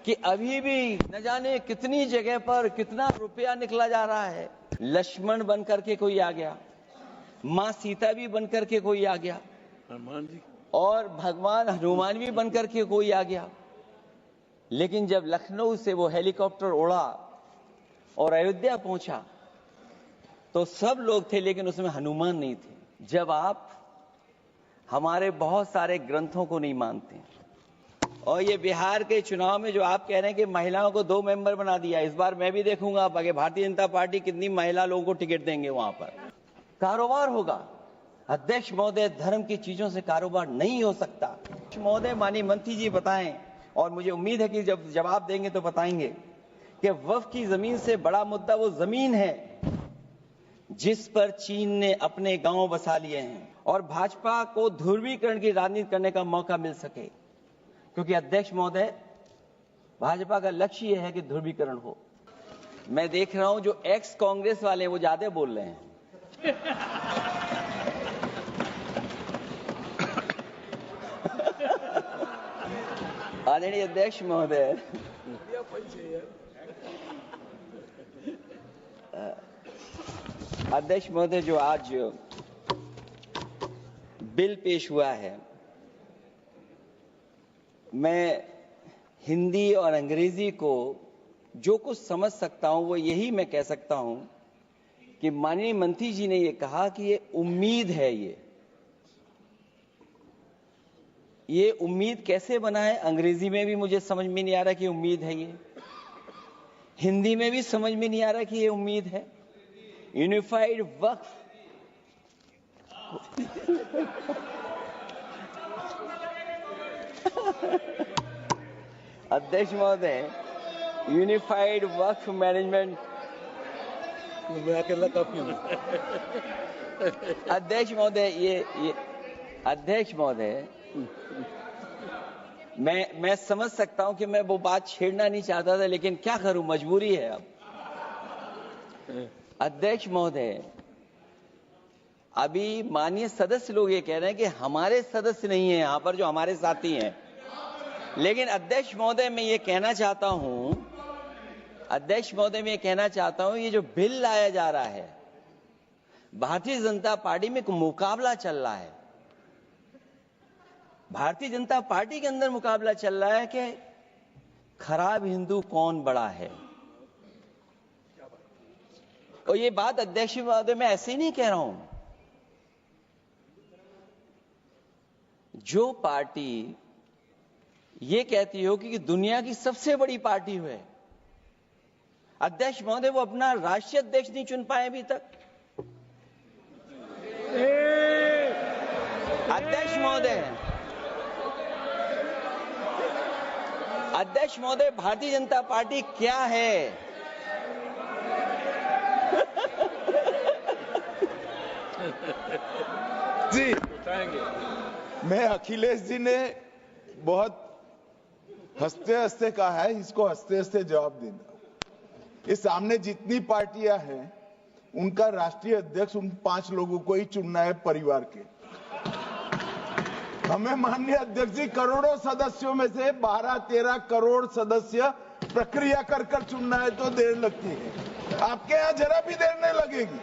कि अभी भी न जाने कितनी जगह पर कितना रुपया निकला जा रहा है। लक्ष्मण बन करके कोई आ गया, मां सीता भी बन करके कोई आ गया, हनुमान जी और भगवान हनुमान भी बन करके कोई आ गया। लेकिन जब लखनऊ से वो हेलीकॉप्टर उड़ा और अयोध्या पहुंचा तो सब लोग थे, लेकिन उसमें हनुमान नहीं थे। जब आप हमारे बहुत सारे ग्रंथों को नहीं मानते, और ये बिहार के चुनाव में जो आप कह रहे हैं कि महिलाओं को 2 मेंबर बना दिया, इस बार मैं भी देखूंगा आगे भारतीय जनता पार्टी कितनी महिला लोगों को टिकट देंगे। वहां पर कारोबार होगा। अध्यक्ष महोदय, धर्म की चीजों से कारोबार नहीं हो सकता। महोदय, माननीय मंत्री जी बताएं, और मुझे उम्मीद है कि जब जवाब देंगे तो बताएंगे कि वक्फ की जमीन से बड़ा मुद्दा वो जमीन है जिस पर चीन ने अपने गांव बसा लिए हैं, और भाजपा को ध्रुवीकरण की राजनीति करने का मौका मिल सके। क्योंकि अध्यक्ष महोदय, भाजपा का लक्ष्य यह है कि ध्रुवीकरण हो। मैं देख रहा हूं जो एक्स कांग्रेस वाले हैं वो ज्यादा बोल रहे हैं। आदरणीय अध्यक्ष महोदय, अध्यक्ष महोदय, जो आज बिल पेश हुआ है, मैं हिंदी और अंग्रेजी को जो कुछ समझ सकता हूं वो यही मैं कह सकता हूं कि माननीय मंत्री जी ने ये कहा कि ये उम्मीद है। ये उम्मीद कैसे बना है, अंग्रेजी में भी मुझे समझ में नहीं आ रहा कि उम्मीद है, ये हिंदी में भी समझ में नहीं आ रहा कि ये उम्मीद है। यूनिफाइड वक्फ अध्यक्ष महोदय, यूनिफाइड वक्फ मैनेजमेंट, मैं अकेला काफी हूं। अध्यक्ष महोदय, ये अध्यक्ष महोदय, मैं समझ सकता हूं कि मैं वो बात छेड़ना नहीं चाहता था, लेकिन क्या करूं, मजबूरी है अब। अध्यक्ष महोदय, अभी माननीय सदस्य लोग ये कह रहे हैं कि हमारे सदस्य नहीं है यहां पर जो हमारे साथी हैं, लेकिन अध्यक्ष महोदय मैं ये कहना चाहता हूं, अध्यक्ष महोदय मैं ये कहना चाहता हूं, ये जो बिल लाया जा रहा है, भारतीय जनता पार्टी में एक मुकाबला चल रहा है। भारतीय जनता पार्टी के अंदर मुकाबला चल रहा है कि खराब हिंदू कौन बड़ा है। और ये बात अध्यक्ष महोदय मैं ऐसे ही नहीं कह रहा हूं। जो पार्टी ये कहती हो कि दुनिया की सबसे बड़ी पार्टी है, अध्यक्ष महोदय वो अपना राष्ट्रीय अध्यक्ष नहीं चुन पाए अभी तक। अध्यक्ष महोदय, भारतीय जनता पार्टी क्या है? जी, मैं अखिलेश जी ने बहुत हंसते हंसते कहा है, इसको हंसते हंसते जवाब देना। इस सामने जितनी पार्टियां हैं उनका राष्ट्रीय अध्यक्ष उन 5 लोगों को ही चुनना है परिवार के। हमें माननीय अध्यक्ष जी करोड़ों सदस्यों में से 12-13 करोड़ सदस्य प्रक्रिया कर कर चुनना है तो देर लगती है। आपके यहां जरा भी देर नहीं लगेगी।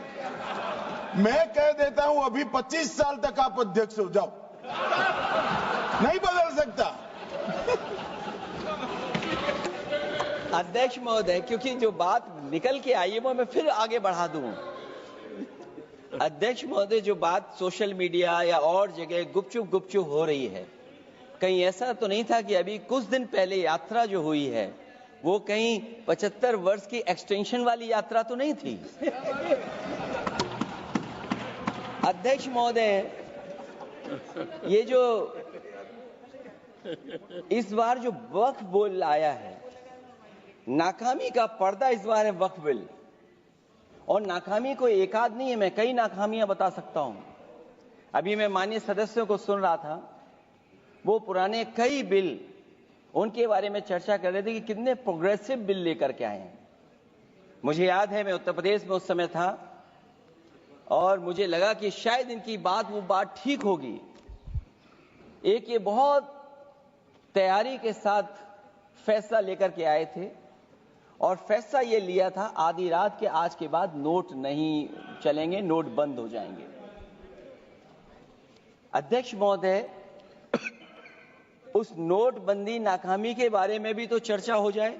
मैं कह देता हूं अभी 25 साल तक आप अध्यक्ष हो जाओ, नहीं बदल सकता। अध्यक्ष महोदय, क्योंकि जो बात निकल के आई है वो मैं फिर आगे बढ़ा दूं। अध्यक्ष महोदय, जो बात सोशल मीडिया या और जगह गुपचुप हो रही है, कहीं ऐसा तो नहीं था कि अभी कुछ दिन पहले यात्रा जो हुई है वो कहीं 75 वर्ष की एक्सटेंशन वाली यात्रा तो नहीं थी। अध्यक्ष महोदय, ये जो इस बार जो वक्फ बिल आया है, नाकामी का पर्दा इस बार है वक्फ बिल। और नाकामी कोई एक आध नहीं है, मैं कई नाकामियां बता सकता हूं। अभी मैं माननीय सदस्यों को सुन रहा था, वो पुराने कई बिल उनके बारे में चर्चा कर रहे थे कि कितने प्रोग्रेसिव बिल लेकर के आए हैं। मुझे याद है मैं उत्तर प्रदेश में उस समय था और मुझे लगा कि शायद इनकी वो बात ठीक होगी। एक ये बहुत तैयारी के साथ फैसला लेकर के आए थे और फैसला ये लिया था आधी रात के आज के बाद नोट नहीं चलेंगे, नोट बंद हो जाएंगे। अध्यक्ष महोदय, उस नोटबंदी नाकामी के बारे में भी तो चर्चा हो जाए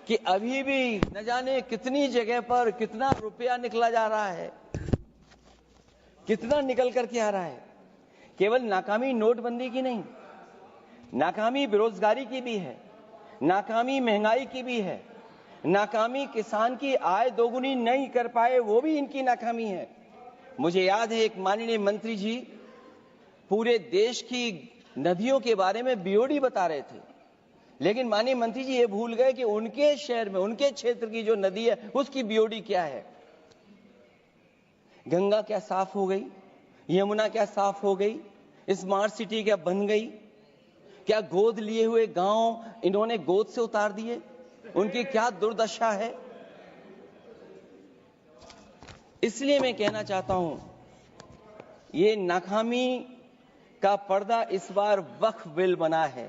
कि अभी भी न जाने कितनी जगह पर कितना रुपया निकला जा रहा है, कितना निकल करके आ रहा है। केवल नाकामी नोटबंदी की नहीं, नाकामी बेरोजगारी की भी है, नाकामी महंगाई की भी है, नाकामी किसान की आय दोगुनी नहीं कर पाए वो भी इनकी नाकामी है। मुझे याद है एक माननीय मंत्री जी पूरे देश की नदियों के बारे में बीओडी बता रहे थे, लेकिन माननीय मंत्री जी ये भूल गए कि उनके शहर में, उनके क्षेत्र की जो नदी है उसकी बीओडी क्या है। गंगा क्या साफ हो गई, यमुना क्या साफ हो गई, स्मार्ट सिटी क्या बन गई, क्या गोद लिए हुए गांव इन्होंने गोद से उतार दिए, उनकी क्या दुर्दशा है। इसलिए मैं कहना चाहता हूं, ये नाकामी का पर्दा इस बार वक्फ बिल बना है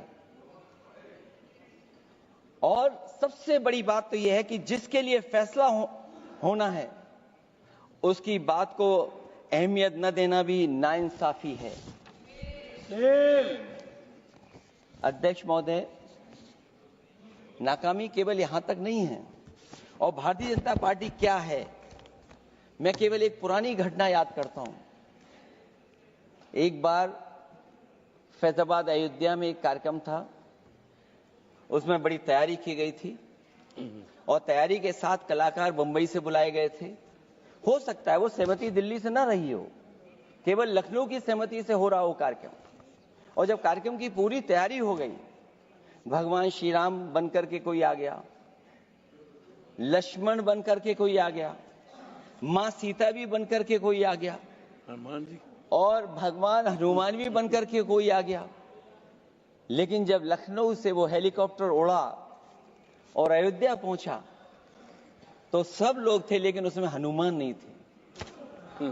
और सबसे बड़ी बात तो यह है कि जिसके लिए फैसला होना है उसकी बात को अहमियत न देना भी नाइंसाफी है। अध्यक्ष महोदय, नाकामी केवल यहां तक नहीं है और भारतीय जनता पार्टी क्या है, मैं केवल एक पुरानी घटना याद करता हूं। एक बार फैजाबाद अयोध्या में एक कार्यक्रम था, उसमें बड़ी तैयारी की गई थी और तैयारी के साथ कलाकार मुंबई से बुलाए गए थे। हो सकता है वो सहमति दिल्ली से ना रही हो, केवल लखनऊ की सहमति से हो रहा हो कार्यक्रम। और जब कार्यक्रम की पूरी तैयारी हो गई, भगवान श्री राम बनकर के कोई आ गया, लक्ष्मण बनकर के कोई आ गया, मां सीता भी बनकर के कोई आ गया, हनुमान जी और भगवान हनुमान भी बनकर के कोई आ गया। लेकिन जब लखनऊ से वो हेलीकॉप्टर उड़ा और अयोध्या पहुंचा तो सब लोग थे, लेकिन उसमें हनुमान नहीं थे।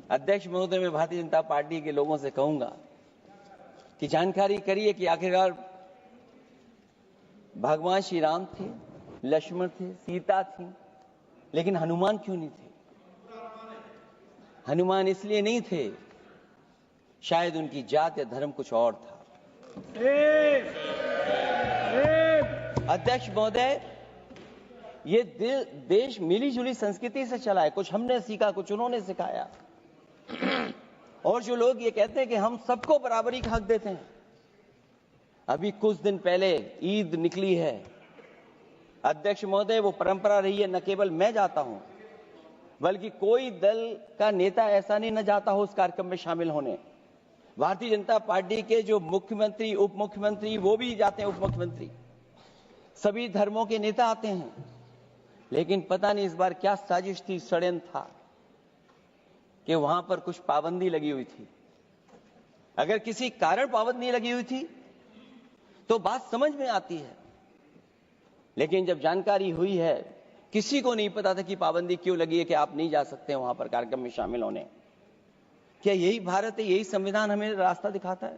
अध्यक्ष महोदय, मैं भारतीय जनता पार्टी के लोगों से कहूंगा कि जानकारी करिए कि आखिरकार भगवान श्री राम थे, लक्ष्मण थे, सीता थी, लेकिन हनुमान क्यों नहीं थे? हनुमान इसलिए नहीं थे, शायद उनकी जात या धर्म कुछ और था। अध्यक्ष महोदय, ये देश मिली जुली संस्कृति से चला है, कुछ हमने सीखा, कुछ उन्होंने सिखाया। और जो लोग ये कहते हैं कि हम सबको बराबरी का हक देते हैं, अभी कुछ दिन पहले ईद निकली है अध्यक्ष महोदय, वो परंपरा रही है, न केवल मैं जाता हूं बल्कि कोई दल का नेता ऐसा नहीं न जाता हो उस कार्यक्रम में शामिल होने। भारतीय जनता पार्टी के जो मुख्यमंत्री, उप मुख्यमंत्री, वो भी जाते हैं, उप मुख्यमंत्री, सभी धर्मों के नेता आते हैं। लेकिन पता नहीं इस बार क्या साजिश थी, षड्यंत्र था कि वहां पर कुछ पाबंदी लगी हुई थी। अगर किसी कारण पाबंदी लगी हुई थी तो बात समझ में आती है, लेकिन जब जानकारी हुई है, किसी को नहीं पता था कि पाबंदी क्यों लगी है कि आप नहीं जा सकते वहां पर कार्यक्रम में शामिल होने। क्या यही भारत है, यही संविधान हमें रास्ता दिखाता है?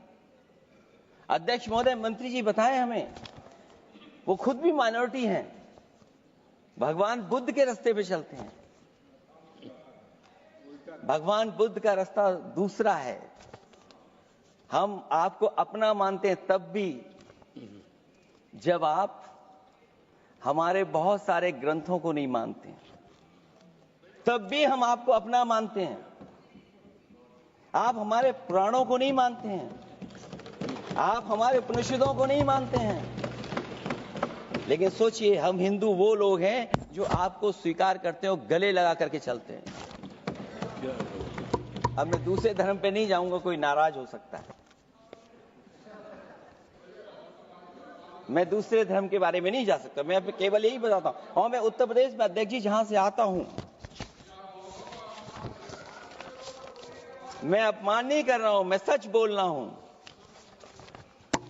अध्यक्ष महोदय, मंत्री जी बताएं हमें, वो खुद भी माइनॉरिटी हैं, भगवान बुद्ध के रास्ते पे चलते हैं। भगवान बुद्ध का रास्ता दूसरा है। हम आपको अपना मानते हैं तब भी जब आप हमारे बहुत सारे ग्रंथों को नहीं मानते, तब भी हम आपको अपना मानते हैं। आप हमारे पुराणों को नहीं मानते हैं, आप हमारे उपनिषदों को नहीं मानते हैं, लेकिन सोचिए, हम हिंदू वो लोग हैं जो आपको स्वीकार करते हो, गले लगा करके चलते हैं। अब मैं दूसरे धर्म पे नहीं जाऊंगा, कोई नाराज हो सकता है, मैं दूसरे धर्म के बारे में नहीं जा सकता, मैं केवल यही बताता हूं। और मैं उत्तर प्रदेश में अध्यक्ष जी जहां से आता हूं, मैं अपमान नहीं कर रहा हूं, मैं सच बोल रहा हूं।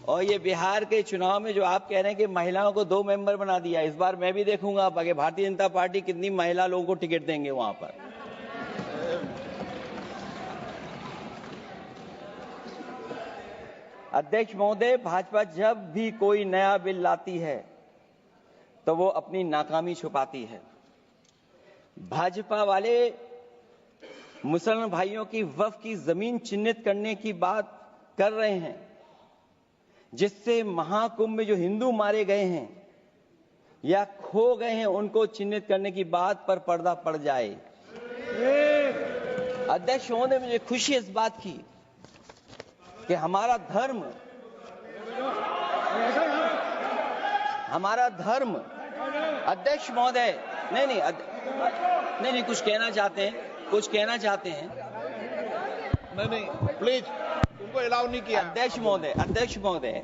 और ये बिहार के चुनाव में जो आप कह रहे हैं कि महिलाओं को 2 मेंबर बना दिया, इस बार मैं भी देखूंगा आगे भारतीय जनता पार्टी कितनी महिला लोगों को टिकट देंगे वहां पर। अध्यक्ष महोदय, भाजपा जब भी कोई नया बिल लाती है तो वो अपनी नाकामी छुपाती है। भाजपा वाले मुसलमान भाइयों की वक्फ की जमीन चिन्हित करने की बात कर रहे हैं, जिससे महाकुंभ में जो हिंदू मारे गए हैं या खो गए हैं उनको चिन्हित करने की बात पर पर्दा पड़ जाए। अध्यक्ष महोदय, मुझे खुशी इस बात की कि हमारा धर्म अध्यक्ष महोदय नहीं कुछ कहना चाहते हैं नहीं प्लीज, तुमको अलाउ नहीं किया। अध्यक्ष महोदय,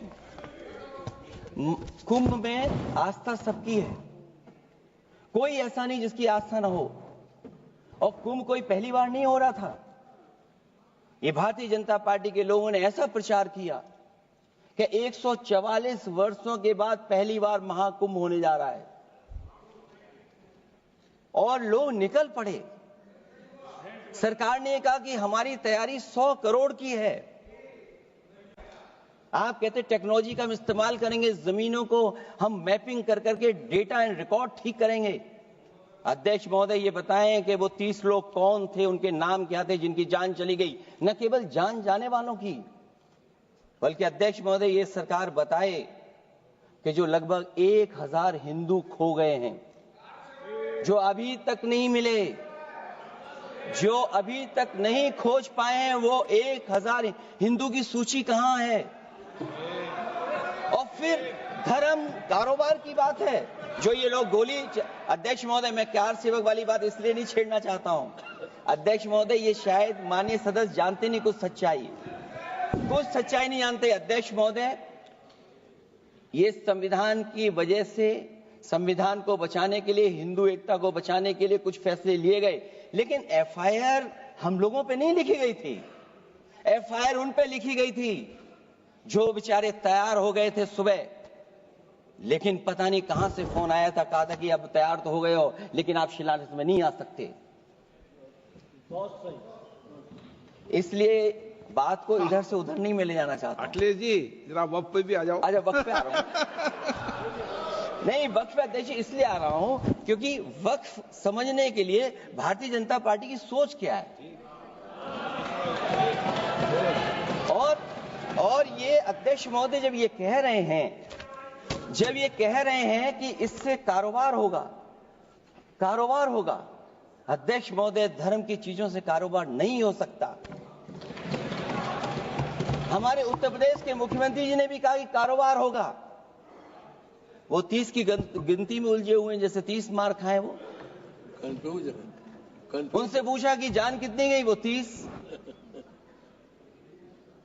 कुंभ में आस्था सबकी है, कोई ऐसा नहीं जिसकी आस्था ना हो। और कुंभ कोई पहली बार नहीं हो रहा था। ये भारतीय जनता पार्टी के लोगों ने ऐसा प्रचार किया कि 144 वर्षों के बाद पहली बार महाकुंभ होने जा रहा है और लोग निकल पड़े। सरकार ने कहा कि हमारी तैयारी 100 करोड़ की है। आप कहते टेक्नोलॉजी का हम इस्तेमाल करेंगे, जमीनों को हम मैपिंग कर करके डेटा एंड रिकॉर्ड ठीक करेंगे। अध्यक्ष महोदय, ये बताएं कि वो 30 लोग कौन थे, उनके नाम क्या थे जिनकी जान चली गई, न केवल जान जाने वालों की, बल्कि अध्यक्ष महोदय ये सरकार बताए कि जो लगभग 1000 हिंदू खो गए हैं, जो अभी तक नहीं मिले, जो अभी तक नहीं खोज पाए हैं, वो 1000 हिंदू की सूची कहां है? और फिर धर्म कारोबार की बात है, जो ये लोग अध्यक्ष महोदय, मैं कार सेवक वाली बात इसलिए नहीं छेड़ना चाहता हूं। अध्यक्ष महोदय, ये शायद माननीय सदस्य जानते नहीं कुछ सच्चाई नहीं जानते। अध्यक्ष महोदय, ये संविधान की वजह से, संविधान को बचाने के लिए, हिंदू एकता को बचाने के लिए कुछ फैसले लिए गए, लेकिन एफआईआर हम लोगों पे नहीं लिखी गई थी। एफआईआर उन पे लिखी गई थी जो बेचारे तैयार हो गए थे सुबह, लेकिन पता नहीं कहां से फोन आया था, कहा था कि अब तैयार तो हो गए हो लेकिन आप शिलान्यास में नहीं आ सकते। इसलिए बात को इधर से उधर नहीं में ले जाना चाहता। अखिलेश जी, जरा वक्त पे भी आ जाओ। अच्छा, वक्त पे आ रहा हूं। नहीं, वक्त पे अध्यक्ष इसलिए आ रहा हूं क्योंकि वक्त समझने के लिए भारतीय जनता पार्टी की सोच क्या है। और ये अध्यक्ष महोदय जब ये कह रहे हैं कि इससे कारोबार होगा, अध्यक्ष महोदय, धर्म की चीजों से कारोबार नहीं हो सकता। हमारे उत्तर प्रदेश के मुख्यमंत्री जी ने भी कहा कि कारोबार होगा। वो 30 की गिनती में उलझे हुए हैं, जैसे 30 मार खाए वो। उनसे पूछा कि जान कितनी गई, वो 30।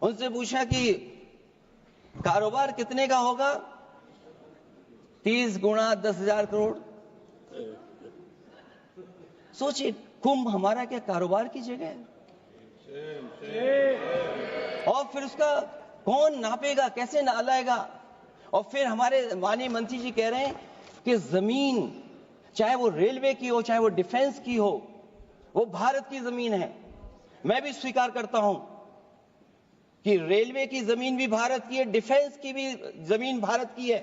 उनसे पूछा कि कारोबार कितने का होगा, 30 गुणा 10,000 करोड़। सोचिए, कुंभ हमारा क्या कारोबार की जगह है? और फिर उसका कौन नापेगा, कैसे नालाएगा? और फिर हमारे माननीय मंत्री जी कह रहे हैं कि जमीन, चाहे वो रेलवे की हो, चाहे वो डिफेंस की हो, वो भारत की जमीन है। मैं भी स्वीकार करता हूं कि रेलवे की जमीन भी भारत की है, डिफेंस की भी जमीन भारत की है।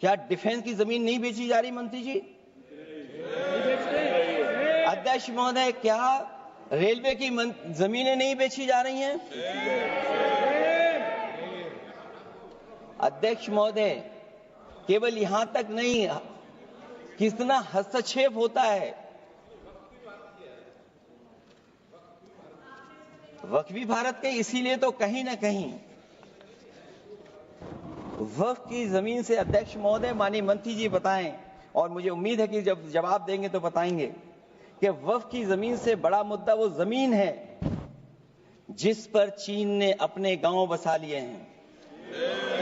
क्या डिफेंस की जमीन नहीं बेची जा रही मंत्री जी? अध्यक्ष महोदय, क्या रेलवे की जमीनें नहीं बेची जा रही हैं? अध्यक्ष महोदय, केवल यहां तक नहीं, कितना हस्तक्षेप होता है। वक्फ भी भारत के, इसीलिए तो कहीं ना कहीं वक्फ की जमीन से, अध्यक्ष महोदय, माननीय मंत्री जी बताएं, और मुझे उम्मीद है कि जब जवाब देंगे तो बताएंगे कि वक्फ की जमीन से बड़ा मुद्दा वो जमीन है जिस पर चीन ने अपने गांव बसा लिए हैं,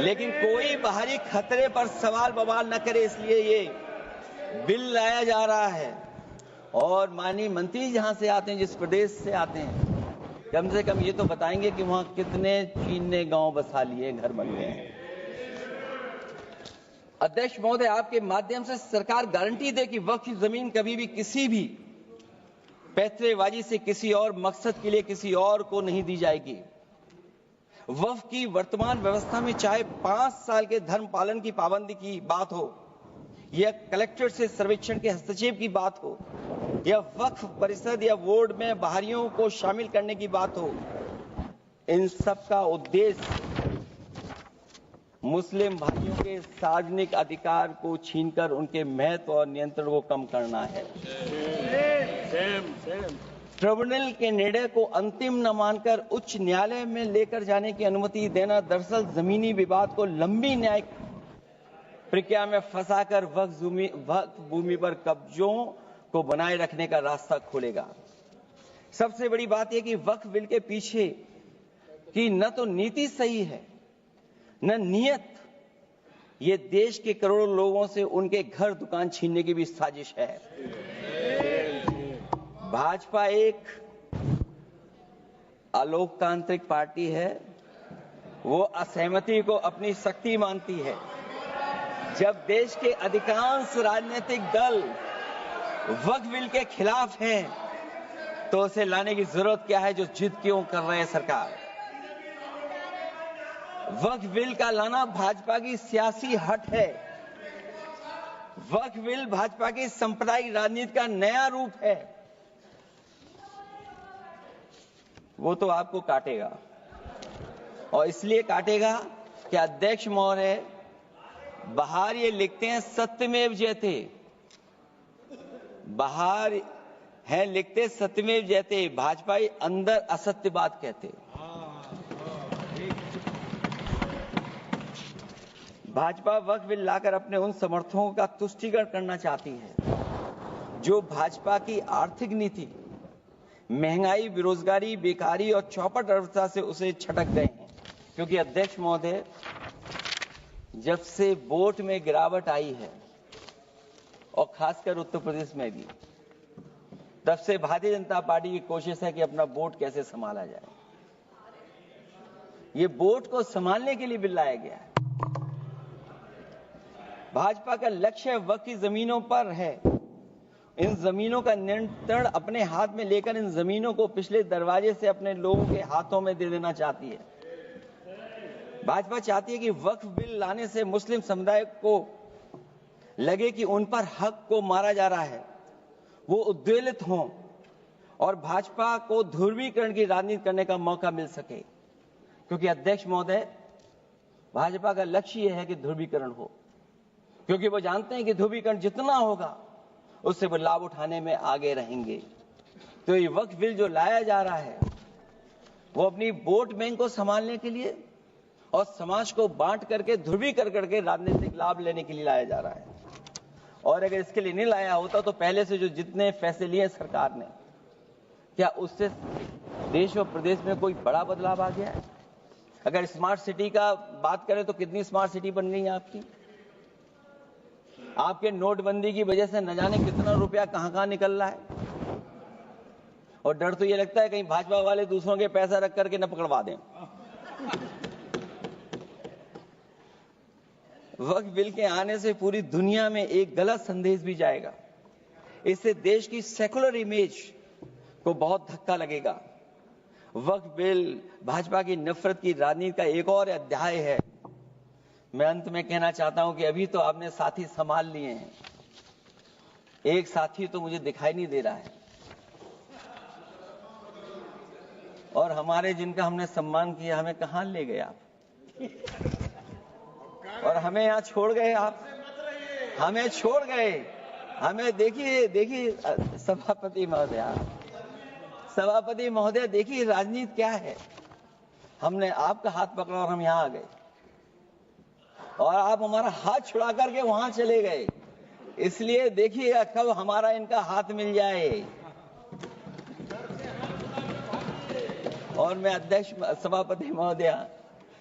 लेकिन कोई बाहरी खतरे पर सवाल बवाल न करे, इसलिए ये बिल लाया जा रहा है। और माननीय मंत्री जहां से आते हैं, जिस प्रदेश से आते हैं, कम से कम ये तो बताएंगे कि वहां कितने चीन ने गांव बसा लिए, घर बन गए हैं। अध्यक्ष महोदय, आपके माध्यम से सरकार गारंटी दे कि वक्फ की जमीन कभी भी किसी भी पैतरेबाजी से किसी और मकसद के लिए किसी और को नहीं दी जाएगी। वक्फ की वर्तमान व्यवस्था में चाहे 5 साल के धर्म पालन की पाबंदी की बात हो, या कलेक्टर से सर्वेक्षण के हस्तक्षेप की बात हो, या वक्फ परिषद या बोर्ड में बाहरियों को शामिल करने की बात हो, इन सब का उद्देश्य मुस्लिम भाइयों के सार्वजनिक अधिकार को छीनकर उनके महत्व और नियंत्रण को कम करना है। ट्रिब्यूनल के निर्णय को अंतिम न मानकर उच्च न्यायालय में लेकर जाने की अनुमति देना दरअसल जमीनी विवाद को लंबी न्यायिक प्रक्रिया में फंसाकर वक्फ भूमि पर कब्जों को बनाए रखने का रास्ता खोलेगा। सबसे बड़ी बात यह कि वक्फ बिल के पीछे की न तो नीति सही है, न नियत। ये देश के करोड़ों लोगों से उनके घर दुकान छीनने की भी साजिश है। भाजपा एक अलोकतांत्रिक पार्टी है। वो असहमति को अपनी शक्ति मानती है। जब देश के अधिकांश राजनीतिक दल वक्फ बिल के खिलाफ हैं, तो उसे लाने की जरूरत क्या है जो जिद क्यों कर रहे हैं सरकार? वक्फ बिल का लाना भाजपा की सियासी हट है। वक्फ बिल भाजपा की सांप्रदायिक राजनीति का नया रूप है। वो तो आपको काटेगा, और इसलिए काटेगा कि अध्यक्ष महोदय बाहर ये लिखते हैं सत्यमेव जयते, बाहर है लिखते सत्यमेव जयते, भाजपाई अंदर असत्य बात कहते। भाजपा वक्फ बिल लाकर अपने उन समर्थकों का तुष्टीकरण करना चाहती है जो भाजपा की आर्थिक नीति, महंगाई, बेरोजगारी, बेकारी और चौपट अर्थव्यवस्था से उसे छटक गए हैं। क्योंकि अध्यक्ष महोदय, जब से वोट में गिरावट आई है, और खासकर उत्तर प्रदेश में भी, तब से भारतीय जनता पार्टी की कोशिश है कि अपना वोट कैसे संभाला जाए। ये वोट को संभालने के लिए बिल लाया गया है। भाजपा का लक्ष्य वक्फ की जमीनों पर है। इन जमीनों का नियंत्रण अपने हाथ में लेकर इन जमीनों को पिछले दरवाजे से अपने लोगों के हाथों में दे देना चाहती है। भाजपा चाहती है कि वक्फ बिल लाने से मुस्लिम समुदाय को लगे कि उन पर हक को मारा जा रहा है, वो उद्वेलित हों और भाजपा को ध्रुवीकरण की राजनीति करने का मौका मिल सके। क्योंकि अध्यक्ष महोदय, भाजपा का लक्ष्य यह है कि ध्रुवीकरण हो, क्योंकि वो जानते हैं कि ध्रुवीकरण जितना होगा उससे वो लाभ उठाने में आगे रहेंगे। तो ये वक्फ बिल जो लाया जा रहा है, वो अपनी वोट बैंक को संभालने के लिए और समाज को बांट करके ध्रुवीकरण करके राजनीतिक लाभ लेने के लिए लाया जा रहा है। और अगर इसके लिए नहीं लाया होता तो पहले से जो जितने फैसले लिए सरकार ने, क्या उससे देश और प्रदेश में कोई बड़ा बदलाव आ गया है? अगर स्मार्ट सिटी का बात करें तो कितनी स्मार्ट सिटी बन गई है आपकी? आपके नोटबंदी की वजह से न जाने कितना रुपया कहां निकल रहा है। और डर तो ये लगता है कहीं भाजपा वाले दूसरों के पैसा रख करके न पकड़वा दें। वक्फ बिल के आने से पूरी दुनिया में एक गलत संदेश भी जाएगा। इससे देश की सेकुलर इमेज को बहुत धक्का लगेगा। वक्फ बिल भाजपा की नफरत की राजनीति का एक और अध्याय है। मैं अंत में कहना चाहता हूं कि अभी तो आपने साथी संभाल लिए हैं, एक साथी तो मुझे दिखाई नहीं दे रहा है। और हमारे जिनका हमने सम्मान किया, हमें कहां ले गए आप? और हमें यहां छोड़ गए आप, हमें छोड़ गए। हमें देखिए सभापति महोदय, देखिए राजनीति क्या है। हमने आपका हाथ पकड़ा और हम यहां आ गए, और आप हमारा हाथ छुड़ा करके वहां चले गए। इसलिए देखिए कब हमारा इनका हाथ मिल जाए। और मैं अध्यक्ष सभापति महोदय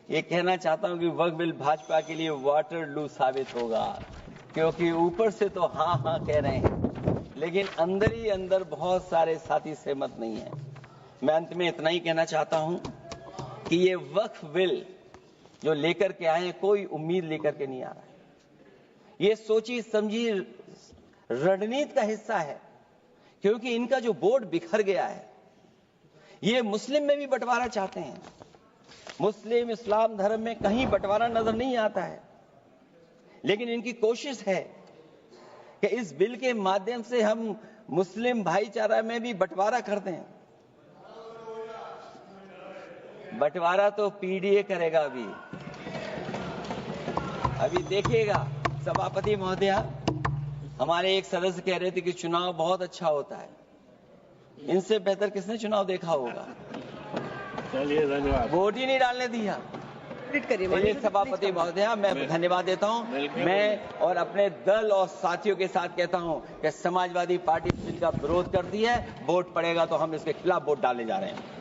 ये कहना चाहता हूं कि वक्फ बिल भाजपा के लिए वाटरलू साबित होगा, क्योंकि ऊपर से तो हाँ हाँ कह रहे हैं, लेकिन अंदर ही अंदर बहुत सारे साथी सहमत नहीं है। मैं अंत में इतना ही कहना चाहता हूं कि ये वक्फ बिल जो लेकर के आए, कोई उम्मीद लेकर के नहीं आ रहा है। ये सोची समझी रणनीति का हिस्सा है, क्योंकि इनका जो वोट बिखर गया है, ये मुस्लिम में भी बंटवारा चाहते हैं। मुस्लिम इस्लाम धर्म में कहीं बंटवारा नजर नहीं आता है, लेकिन इनकी कोशिश है कि इस बिल के माध्यम से हम मुस्लिम भाईचारा में भी बंटवारा कर दें। बंटवारा तो पीडीए करेगा। अभी देखिएगा सभापति महोदया, हमारे एक सदस्य कह रहे थे कि चुनाव बहुत अच्छा होता है। इनसे बेहतर किसने चुनाव देखा होगा? चलिए धन्यवाद। वोट ही नहीं डालने दिया। चलिए सभापति महोदया, मैं धन्यवाद देता हूं। मैं और अपने दल और साथियों के साथ कहता हूं कि समाजवादी पार्टी बिल का विरोध करती है। वोट पड़ेगा तो हम इसके खिलाफ वोट डालने जा रहे हैं।